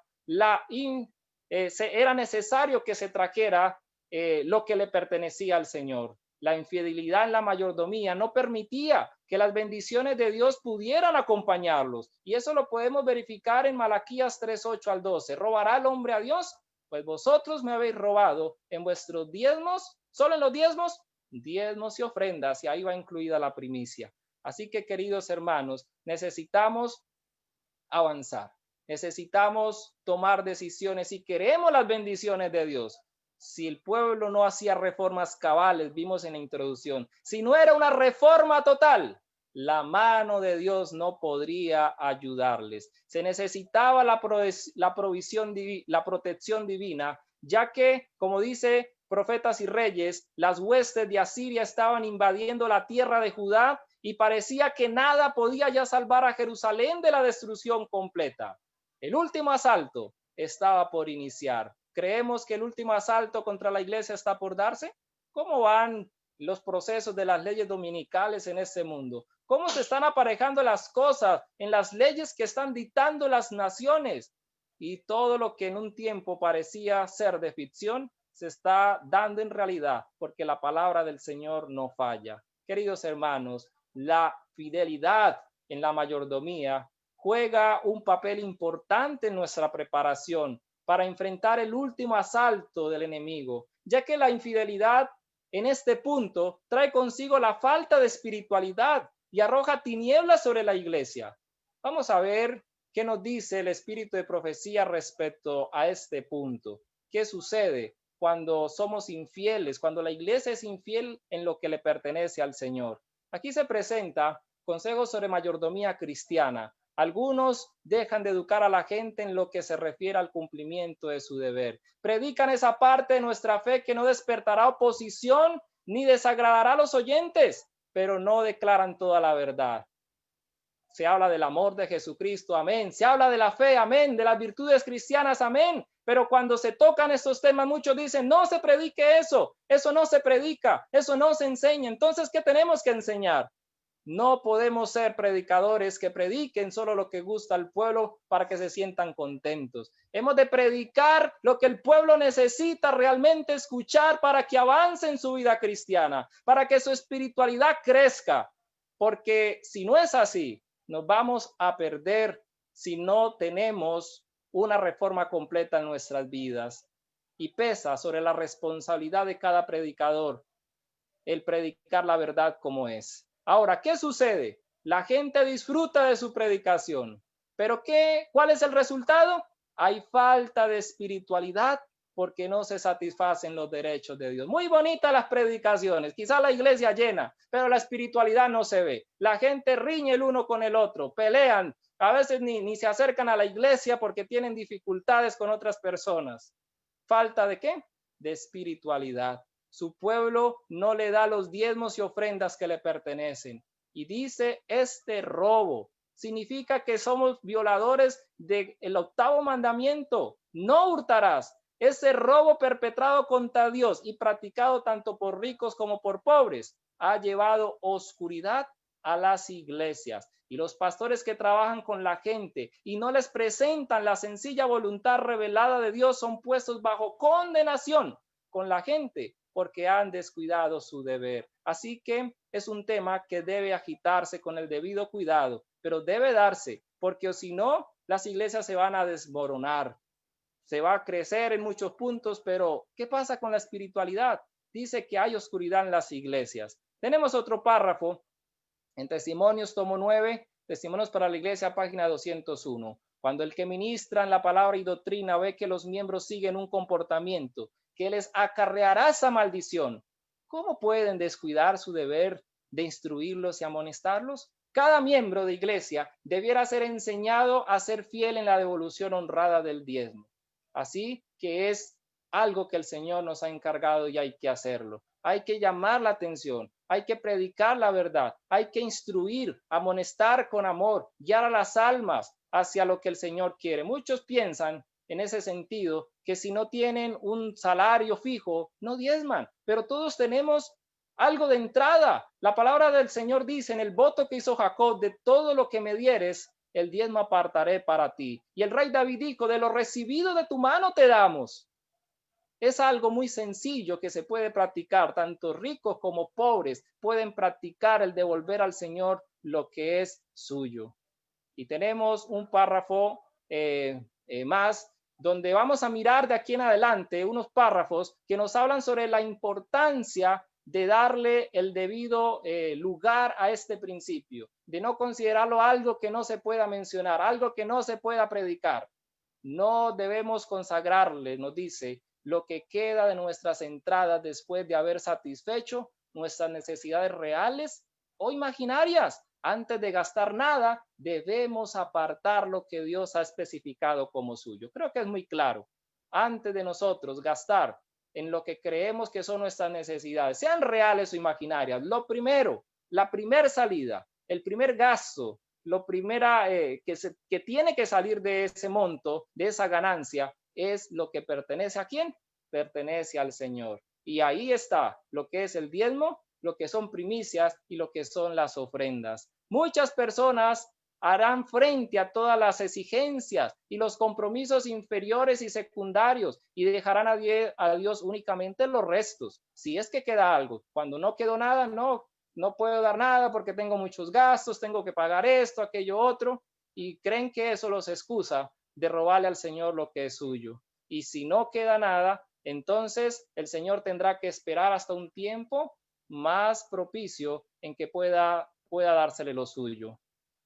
era necesario que se trajera lo que le pertenecía al Señor. La infidelidad en la mayordomía no permitía que las bendiciones de Dios pudieran acompañarlos. Y eso lo podemos verificar en Malaquías 3:8 al 12. ¿Robará el hombre a Dios? Pues vosotros me habéis robado en vuestros diezmos, solo en los diezmos, diezmos y ofrendas, y ahí va incluida la primicia. Así que, queridos hermanos, necesitamos avanzar. Necesitamos tomar decisiones si queremos las bendiciones de Dios. Si el pueblo no hacía reformas cabales, vimos en la introducción, si no era una reforma total, la mano de Dios no podría ayudarles. Se necesitaba la provisión, la protección divina, ya que, como dice Profetas y Reyes, las huestes de Asiria estaban invadiendo la tierra de Judá y parecía que nada podía ya salvar a Jerusalén de la destrucción completa. El último asalto estaba por iniciar. ¿Creemos que el último asalto contra la iglesia está por darse? ¿Cómo van los procesos de las leyes dominicales en este mundo? ¿Cómo se están aparejando las cosas en las leyes que están dictando las naciones? Y todo lo que en un tiempo parecía ser de ficción se está dando en realidad, porque la palabra del Señor no falla. Queridos hermanos, la fidelidad en la mayordomía juega un papel importante en nuestra preparación para enfrentar el último asalto del enemigo, ya que la infidelidad en este punto trae consigo la falta de espiritualidad y arroja tinieblas sobre la iglesia. Vamos a ver qué nos dice el espíritu de profecía respecto a este punto. ¿Qué sucede cuando somos infieles, cuando la iglesia es infiel en lo que le pertenece al Señor? Aquí se presenta consejos sobre mayordomía cristiana. Algunos dejan de educar a la gente en lo que se refiere al cumplimiento de su deber. Predican esa parte de nuestra fe que no despertará oposición ni desagradará a los oyentes, pero no declaran toda la verdad. Se habla del amor de Jesucristo, amén. Se habla de la fe, amén. De las virtudes cristianas, amén. Pero cuando se tocan estos temas, muchos dicen, no se predique eso no se predica, eso no se enseña. Entonces, ¿qué tenemos que enseñar? No podemos ser predicadores que prediquen solo lo que gusta al pueblo para que se sientan contentos. Hemos de predicar lo que el pueblo necesita realmente escuchar para que avance en su vida cristiana, para que su espiritualidad crezca. Porque si no es así, nos vamos a perder si no tenemos una reforma completa en nuestras vidas. Y pesa sobre la responsabilidad de cada predicador el predicar la verdad como es. Ahora, ¿qué sucede? La gente disfruta de su predicación, pero ¿cuál es el resultado? Hay falta de espiritualidad porque no se satisfacen los derechos de Dios. Muy bonitas las predicaciones, quizá la iglesia llena, pero la espiritualidad no se ve. La gente riñe el uno con el otro, pelean, a veces ni se acercan a la iglesia porque tienen dificultades con otras personas. ¿Falta de qué? De espiritualidad. Su pueblo no le da los diezmos y ofrendas que le pertenecen. Y dice, este robo significa que somos violadores del octavo mandamiento. No hurtarás. Ese robo perpetrado contra Dios y practicado tanto por ricos como por pobres ha llevado oscuridad a las iglesias. Y los pastores que trabajan con la gente y no les presentan la sencilla voluntad revelada de Dios son puestos bajo condenación con la gente porque han descuidado su deber. Así que es un tema que debe agitarse con el debido cuidado, pero debe darse, porque si no, las iglesias se van a desmoronar. Se va a crecer en muchos puntos, pero ¿qué pasa con la espiritualidad? Dice que hay oscuridad en las iglesias. Tenemos otro párrafo en Testimonios, tomo 9, Testimonios para la Iglesia, página 201. Cuando el que ministra en la palabra y doctrina ve que los miembros siguen un comportamiento que les acarreará esa maldición, ¿cómo pueden descuidar su deber de instruirlos y amonestarlos? Cada miembro de iglesia debiera ser enseñado a ser fiel en la devolución honrada del diezmo. Así que es algo que el Señor nos ha encargado y hay que hacerlo. Hay que llamar la atención, hay que predicar la verdad, hay que instruir, amonestar con amor, guiar a las almas hacia lo que el Señor quiere. Muchos piensan en ese sentido que si no tienen un salario fijo, no diezman, pero todos tenemos algo de entrada. La palabra del Señor dice en el voto que hizo Jacob, de todo lo que me dieres, el diezmo apartaré para ti. Y el rey David dijo, de lo recibido de tu mano te damos. Es algo muy sencillo que se puede practicar, tanto ricos como pobres pueden practicar el devolver al Señor lo que es suyo. Y tenemos un párrafo más donde vamos a mirar de aquí en adelante unos párrafos que nos hablan sobre la importancia de darle el debido lugar a este principio, de no considerarlo algo que no se pueda mencionar, algo que no se pueda predicar. No debemos consagrarle, nos dice, lo que queda de nuestras entradas después de haber satisfecho nuestras necesidades reales o imaginarias. Antes de gastar nada, debemos apartar lo que Dios ha especificado como suyo. Creo que es muy claro. Antes de nosotros gastar en lo que creemos que son nuestras necesidades, sean reales o imaginarias, lo primero, la primera salida, el primer gasto, lo primera que tiene que salir de ese monto, de esa ganancia, es lo que pertenece a quién, pertenece al Señor. Y ahí está lo que es el diezmo, lo que son primicias y lo que son las ofrendas. Muchas personas harán frente a todas las exigencias y los compromisos inferiores y secundarios y dejarán a Dios únicamente los restos. Si es que queda algo, cuando no quedó nada, no puedo dar nada porque tengo muchos gastos, tengo que pagar esto, aquello, otro, y creen que eso los excusa de robarle al Señor lo que es suyo. Y si no queda nada, entonces el Señor tendrá que esperar hasta un tiempo más propicio en que pueda dársele lo suyo.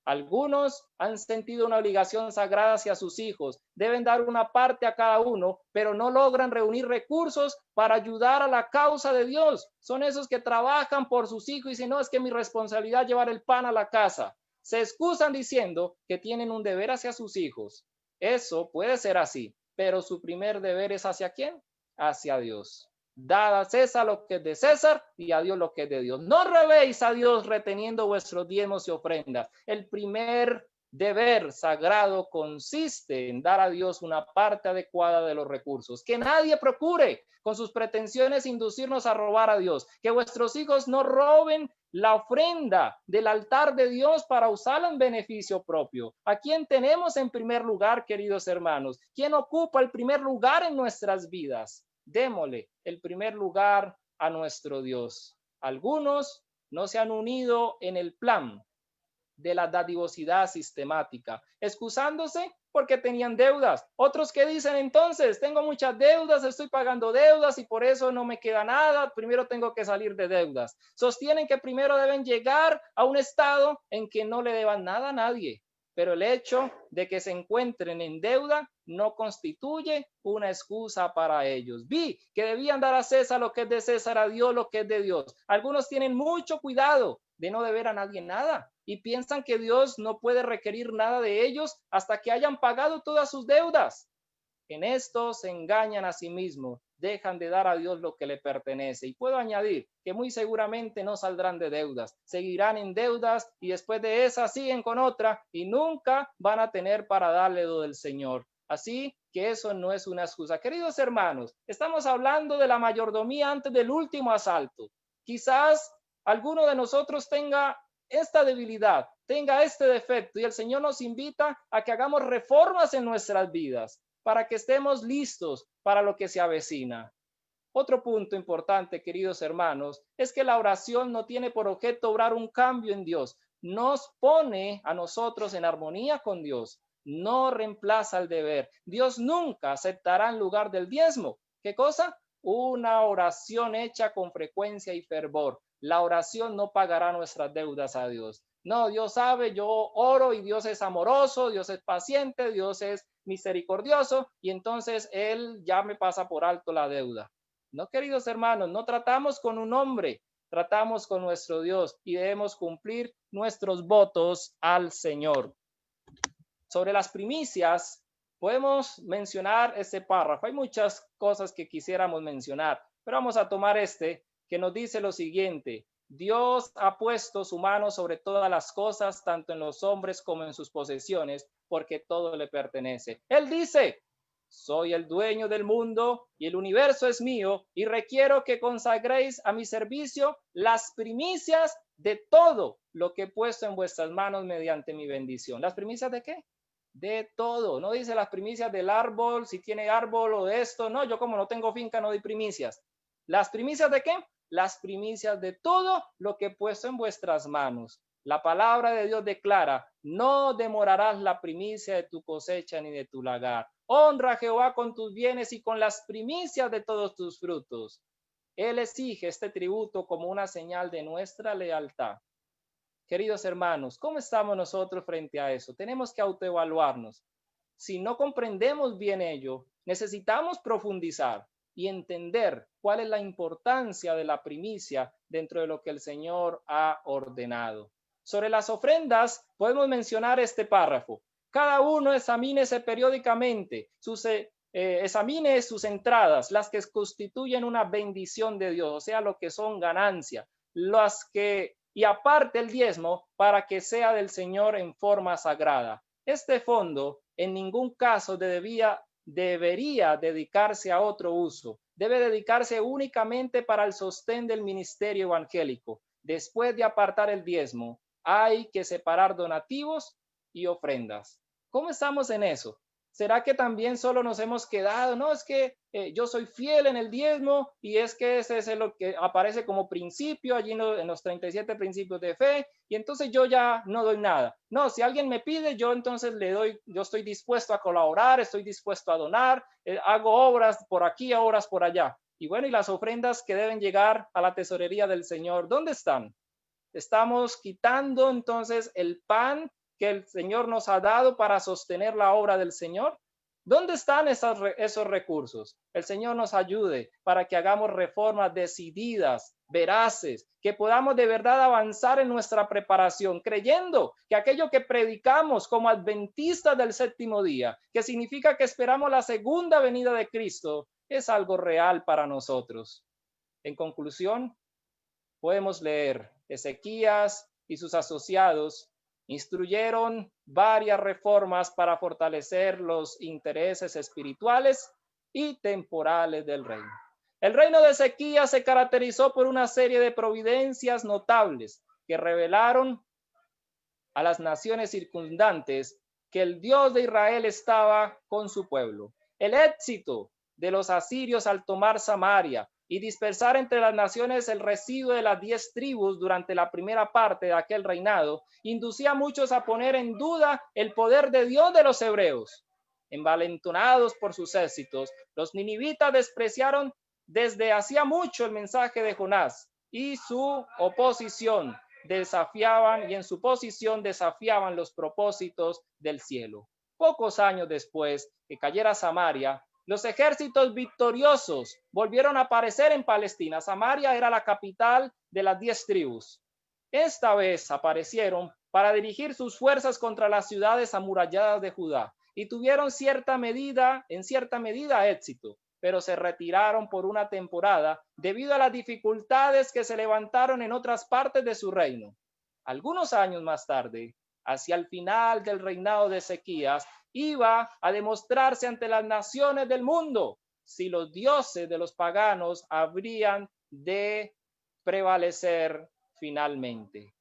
Algunos han sentido una obligación sagrada hacia sus hijos, deben dar una parte a cada uno, pero no logran reunir recursos para ayudar a la causa de Dios. Son esos que trabajan por sus hijos y dicen, no, es que mi responsabilidad es llevar el pan a la casa. Se excusan diciendo que tienen un deber hacia sus hijos. Eso puede ser así, pero su primer deber es ¿hacia quién? Hacia Dios. Dad a César lo que es de César y a Dios lo que es de Dios. No robéis a Dios reteniendo vuestros diezmos y ofrendas. El primer deber sagrado consiste en dar a Dios una parte adecuada de los recursos. Que nadie procure con sus pretensiones inducirnos a robar a Dios. Que vuestros hijos no roben la ofrenda del altar de Dios para usarla en beneficio propio. ¿A quién tenemos en primer lugar, queridos hermanos? ¿Quién ocupa el primer lugar en nuestras vidas? Démosle el primer lugar a nuestro Dios. Algunos no se han unido en el plan de la dadivosidad sistemática, excusándose porque tenían deudas. Otros que dicen entonces, tengo muchas deudas, estoy pagando deudas y por eso no me queda nada, primero tengo que salir de deudas. Sostienen que primero deben llegar a un estado en que no le deban nada a nadie, pero el hecho de que se encuentren en deuda no constituye una excusa para ellos. Vi que debían dar a César lo que es de César, a Dios lo que es de Dios. Algunos tienen mucho cuidado de no deber a nadie nada y piensan que Dios no puede requerir nada de ellos hasta que hayan pagado todas sus deudas. En esto se engañan a sí mismos, dejan de dar a Dios lo que le pertenece. Y puedo añadir que muy seguramente no saldrán de deudas, seguirán en deudas y después de esa siguen con otra y nunca van a tener para darle lo del Señor. Así que eso no es una excusa. Queridos hermanos, estamos hablando de la mayordomía antes del último asalto. Quizás alguno de nosotros tenga esta debilidad, tenga este defecto, y el Señor nos invita a que hagamos reformas en nuestras vidas para que estemos listos para lo que se avecina. Otro punto importante, queridos hermanos, es que la oración no tiene por objeto obrar un cambio en Dios. Nos pone a nosotros en armonía con Dios. No reemplaza el deber. Dios nunca aceptará en lugar del diezmo. ¿Qué cosa? Una oración hecha con frecuencia y fervor. La oración no pagará nuestras deudas a Dios. No, Dios sabe, yo oro y Dios es amoroso, Dios es paciente, Dios es misericordioso, y entonces Él ya me pasa por alto la deuda. No, queridos hermanos, no tratamos con un hombre, tratamos con nuestro Dios y debemos cumplir nuestros votos al Señor. Sobre las primicias, podemos mencionar este párrafo. Hay muchas cosas que quisiéramos mencionar, pero vamos a tomar este que nos dice lo siguiente: Dios ha puesto su mano sobre todas las cosas, tanto en los hombres como en sus posesiones, porque todo le pertenece. Él dice: soy el dueño del mundo y el universo es mío, y requiero que consagréis a mi servicio las primicias de todo lo que he puesto en vuestras manos mediante mi bendición. ¿Las primicias de qué? De todo. No dice las primicias del árbol, si tiene árbol o de esto. No, yo como no tengo finca no doy primicias. ¿Las primicias de qué? Las primicias de todo lo que he puesto en vuestras manos. La palabra de Dios declara: no demorarás la primicia de tu cosecha ni de tu lagar. Honra a Jehová con tus bienes y con las primicias de todos tus frutos. Él exige este tributo como una señal de nuestra lealtad. Queridos hermanos, ¿cómo estamos nosotros frente a eso? Tenemos que autoevaluarnos. Si no comprendemos bien ello, necesitamos profundizar y entender cuál es la importancia de la primicia dentro de lo que el Señor ha ordenado. Sobre las ofrendas, podemos mencionar este párrafo: cada uno examínese periódicamente, examine sus entradas, las que constituyen una bendición de Dios, o sea, lo que son ganancias, y aparte el diezmo, para que sea del Señor en forma sagrada. Este fondo en ningún caso debería dedicarse a otro uso. Debe dedicarse únicamente para el sostén del ministerio evangélico. Después de apartar el diezmo, hay que separar donativos y ofrendas. ¿Cómo estamos en eso? ¿Será que también solo nos hemos quedado? No, es que yo soy fiel en el diezmo y es que ese es lo que aparece como principio allí en los 37 principios de fe, y entonces yo ya no doy nada. No, si alguien me pide, yo entonces le doy. Yo estoy dispuesto a colaborar, estoy dispuesto a donar, hago obras por aquí, obras por allá. Y bueno, y las ofrendas que deben llegar a la tesorería del Señor, ¿dónde están? Estamos quitando entonces el pan que el Señor nos ha dado para sostener la obra del Señor. ¿Dónde están esos recursos? El Señor nos ayude para que hagamos reformas decididas, veraces, que podamos de verdad avanzar en nuestra preparación, creyendo que aquello que predicamos como adventistas del séptimo día, que significa que esperamos la segunda venida de Cristo, es algo real para nosotros. En conclusión, podemos leer: Ezequías y sus asociados instruyeron varias reformas para fortalecer los intereses espirituales y temporales del reino. El reino de Ezequías se caracterizó por una serie de providencias notables que revelaron a las naciones circundantes que el Dios de Israel estaba con su pueblo. El éxito de los asirios al tomar Samaria y dispersar entre las naciones el residuo de las 10 tribus durante la primera parte de aquel reinado, inducía a muchos a poner en duda el poder de Dios de los hebreos. Envalentonados por sus éxitos, los ninivitas despreciaron desde hacía mucho el mensaje de Jonás y su oposición y en su posición desafiaban los propósitos del cielo. Pocos años después que cayera Samaria, los ejércitos victoriosos volvieron a aparecer en Palestina. Samaria era la capital de las 10 tribus. Esta vez aparecieron para dirigir sus fuerzas contra las ciudades amuralladas de Judá y tuvieron en cierta medida éxito, pero se retiraron por una temporada debido a las dificultades que se levantaron en otras partes de su reino. Algunos años más tarde, hacia el final del reinado de Ezequías, iba a demostrarse ante las naciones del mundo si los dioses de los paganos habrían de prevalecer finalmente.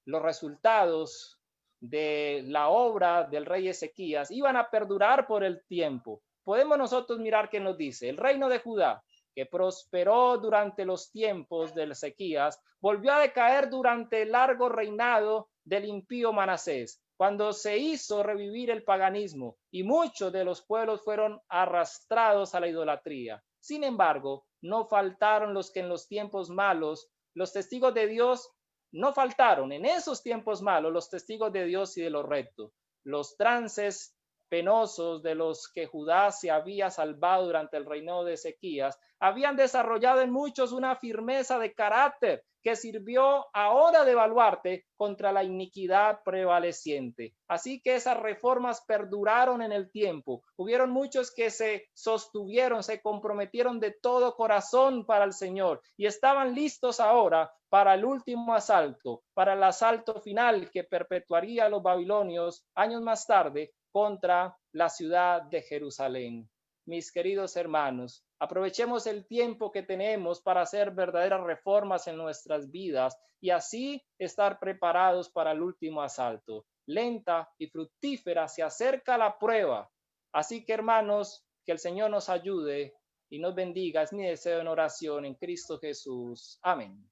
Los resultados de la obra del rey Ezequías iban a perdurar por el tiempo. Podemos nosotros mirar qué nos dice. El reino de Judá, que prosperó durante los tiempos de Ezequías, volvió a decaer durante el largo reinado del impío Manasés, cuando se hizo revivir el paganismo y muchos de los pueblos fueron arrastrados a la idolatría. Sin embargo, no faltaron los que en los tiempos malos, los testigos de Dios, no faltaron en esos tiempos malos los testigos de Dios y de lo recto. Los trances penosos de los que Judá se había salvado durante el reinado de Ezequías habían desarrollado en muchos una firmeza de carácter que sirvió ahora de baluarte contra la iniquidad prevaleciente. Así que esas reformas perduraron en el tiempo. Hubieron muchos que se sostuvieron, se comprometieron de todo corazón para el Señor y estaban listos ahora para el último asalto, para el asalto final que perpetuaría a los babilonios años más tarde contra la ciudad de Jerusalén. Mis queridos hermanos, aprovechemos el tiempo que tenemos para hacer verdaderas reformas en nuestras vidas y así estar preparados para el último asalto. Lenta y fructífera se acerca la prueba. Así que, hermanos, que el Señor nos ayude y nos bendiga. Es mi deseo en oración en Cristo Jesús. Amén.